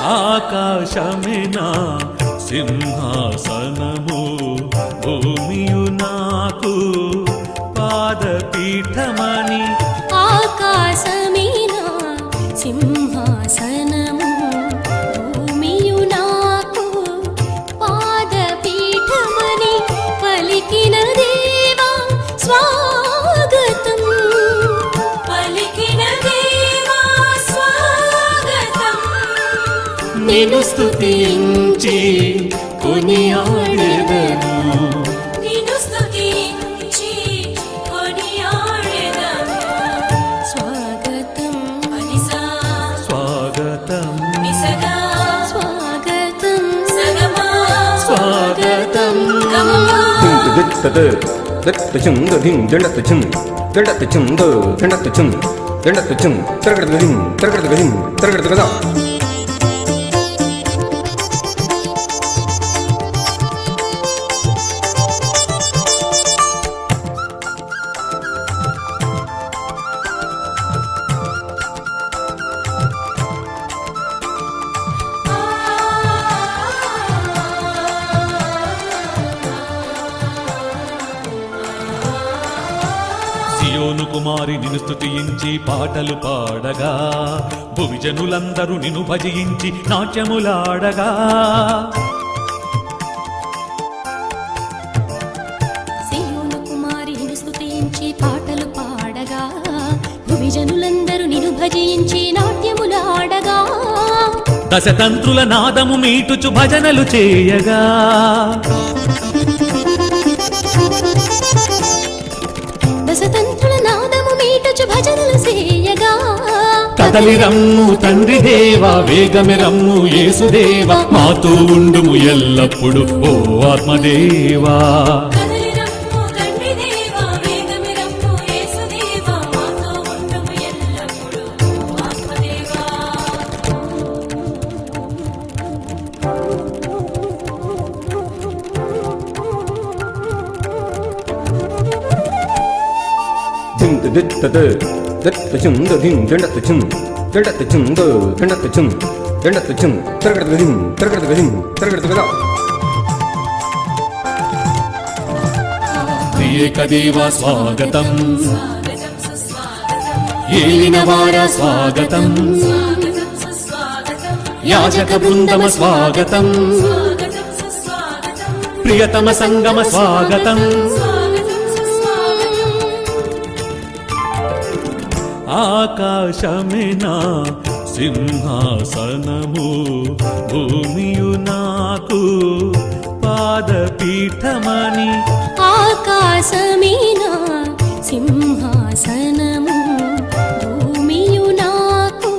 ఆకాశమేనా సింహాసనము, భూమియు నాకు పాదపీఠమని. ఆకాశమేనా సింహాసనము, భూమియు నాకు పాదపీఠమని పలికిన దేవా స్వాగతం. పలికిన దేవా స్వాగతం. నిన్ను స్తుతించి కొనియాడెదను, నిన్ను స్తుతించి కొనియాడెదను. స్వాగతం అనిసా, స్వాగతం నిసగా, స్వాగతం సగమా, స్వాగతం. సియోను కుమారి నిన్ను స్తుతించి పాటలు పాడగా, భువిజనులందరూ నిన్ను భజించి నాట్యములాడగా. సియోను కుమారి నిన్ను స్తుతించి పాటలు పాడగా, భువిజనులందరూ నిన్ను భజించి నాట్యములాడగా. దశతంత్రుల నాదము మీటుచు భజనలు చేయగా, దశతంత్రుల నాదము మీటుచు భజనలు చేయగా. కదలి రమ్ము తండ్రి దేవా, వేగమి రమ్ము యేసుదేవా, మాతో ఉండుము ఎల్లప్పుడు ఓ ఆత్మదేవా. కదలి రమ్ము తండ్రి దేవా, వేగమి రమ్ము యేసుదేవా, మాతో ఉండుము ఎల్లప్పుడు ఆత్మదేవా. ఏకదేవా స్వాగతం, ఏలిన వారా స్వాగతం, యాజక బృందమ స్వాగతం, ప్రియతమ సంగమ స్వాగతం. ఆకాశమేనా సింహాసనము, భూమియు నాకు పాదపీఠమని. ఆకాశమేనా సింహాసనము, భూమియు నాకు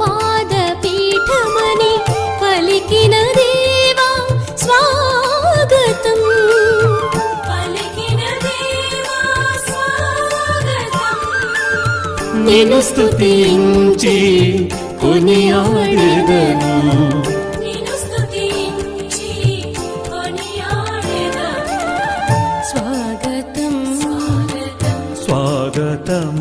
పాదపీఠమని పలికిన దేవా స్వాగతం. పలికిన దేవా స్వాగతం. నిన్ను స్తుతించి కొనియాడెదను, నిన్ను స్తుతించి కొనియాడెదను. స్వాగతం, స్వాగతం, స్వాగతం